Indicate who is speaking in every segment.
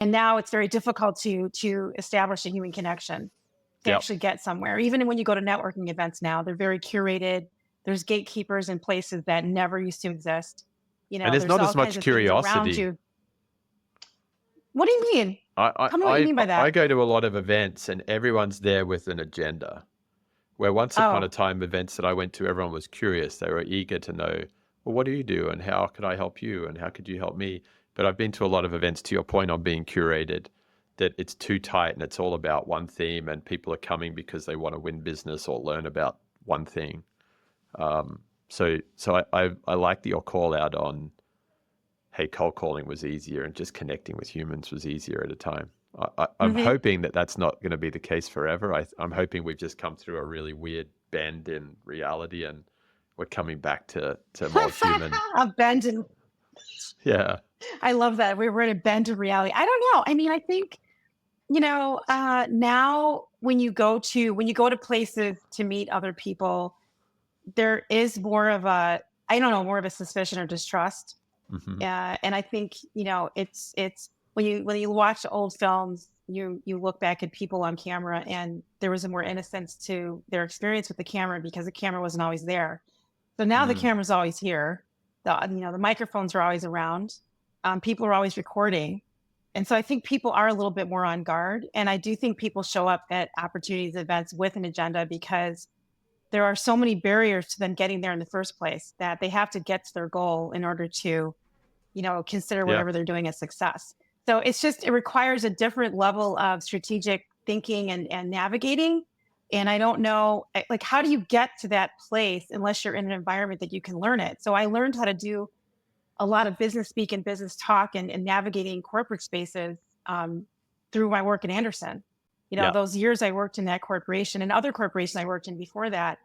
Speaker 1: And now it's very difficult to establish a human connection to
Speaker 2: Yep.
Speaker 1: actually get somewhere. Even when you go to networking events now, they're very curated. There's gatekeepers in places that never used to exist.
Speaker 2: And there's
Speaker 1: There's
Speaker 2: not
Speaker 1: all
Speaker 2: as
Speaker 1: kinds
Speaker 2: much
Speaker 1: of things around
Speaker 2: curiosity.
Speaker 1: you. What do you mean?
Speaker 2: I,
Speaker 1: Tell me what you
Speaker 2: I,
Speaker 1: mean by
Speaker 2: I
Speaker 1: that.
Speaker 2: go to a lot of events and everyone's there with an agenda. Where once upon a
Speaker 1: Oh,
Speaker 2: time, events that I went to, everyone was curious. They were eager to know, well, what do you do and how could I help you and how could you help me? But I've been to a lot of events, to your point on being curated, that it's too tight and it's all about one theme and people are coming because they want to win business or learn about one thing. So I like your call out on, hey, cold calling was easier and just connecting with humans was easier at a time. I'm
Speaker 1: hmm
Speaker 2: hoping that that's not going to be the case forever. I'm hoping we've just come through a really weird bend in reality and we're coming back to more human.
Speaker 1: a bend in.
Speaker 2: Yeah.
Speaker 1: I love that we're in a bend of reality. I don't know. I mean, I think now when you go to places to meet other people, there is more of a, I don't know, more of a suspicion or distrust.
Speaker 2: Hmm.
Speaker 1: And I think, it's when you watch old films, you look back at people on camera and there was a more innocence to their experience with the camera because the camera wasn't always there. So now the
Speaker 2: Mm.
Speaker 1: camera's always here. The microphones are always around. People are always recording. And so I think people are a little bit more on guard. And I do think people show up at opportunities, events with an agenda because there are so many barriers to them getting there in the first place that they have to get to their goal in order to, consider
Speaker 2: Yeah.
Speaker 1: whatever they're doing a success. So it requires a different level of strategic thinking and navigating. And I don't know, like, how do you get to that place unless you're in an environment that you can learn it? So I learned how to do a lot of business speak and business talk and navigating corporate spaces through my work at Anderson.
Speaker 2: Yeah.
Speaker 1: Those years I worked in that corporation and other corporations I worked in before that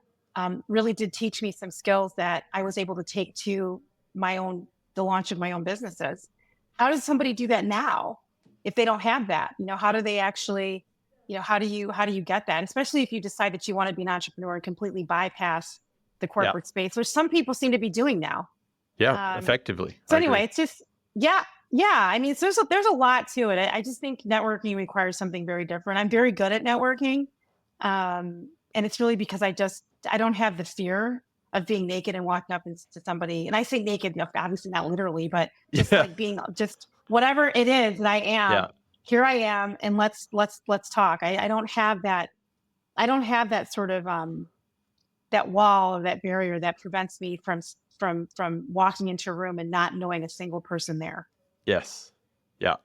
Speaker 1: really did teach me some skills that I was able to take to the launch of my own businesses. How does somebody do that now if they don't have that? How do they actually, how do you get that? Especially if you decide that you want to be an entrepreneur and completely bypass the
Speaker 2: Yeah.
Speaker 1: corporate space, which some people seem to be doing now.
Speaker 2: Yeah.
Speaker 1: Um,
Speaker 2: Effectively.
Speaker 1: so
Speaker 2: I
Speaker 1: anyway,
Speaker 2: agree.
Speaker 1: it's just, yeah, yeah. I mean, so there's a lot to it. I just think networking requires something very different. I'm very good at networking, and it's really because I don't have the fear of being naked and walking up to somebody. And I say naked, obviously not literally, but just
Speaker 2: Yeah.
Speaker 1: like being just whatever it is that I am.
Speaker 2: Yeah.
Speaker 1: Here I am, and let's talk. I don't have that. I don't have that sort of that wall or that barrier that prevents me from walking into a room and not knowing a single person there.
Speaker 2: Yes. Yeah.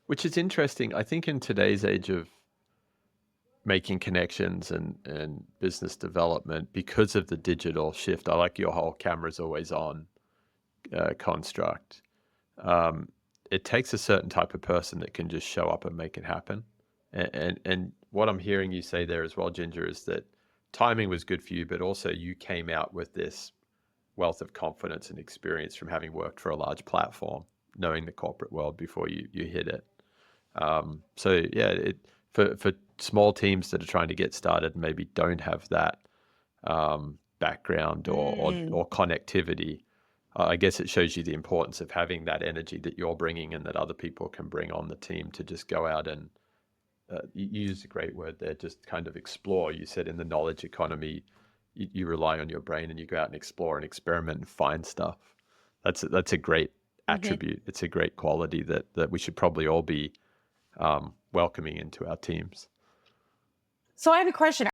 Speaker 2: Which is interesting. I think in today's age of making connections and business development because of the digital shift. I like your whole camera's always on construct. Um, it takes a certain type of person that can just show up and make it happen. And what I'm hearing you say there as well, Ginger, is that timing was good for you, but also you came out with this wealth of confidence and experience from having worked for a large platform, knowing the corporate world before you hit it. So yeah, for small teams that are trying to get started and maybe don't have that background
Speaker 1: Mm.
Speaker 2: or connectivity, I guess it shows you the importance of having that energy that you're bringing and that other people can bring on the team to just go out and you used a great word there, just kind of explore. You said in the knowledge economy, you rely on your brain and you go out and explore and experiment and find stuff. That's a great
Speaker 1: Mhm.
Speaker 2: attribute. It's a great quality that we should probably all be welcoming into our teams.
Speaker 1: So I have a question.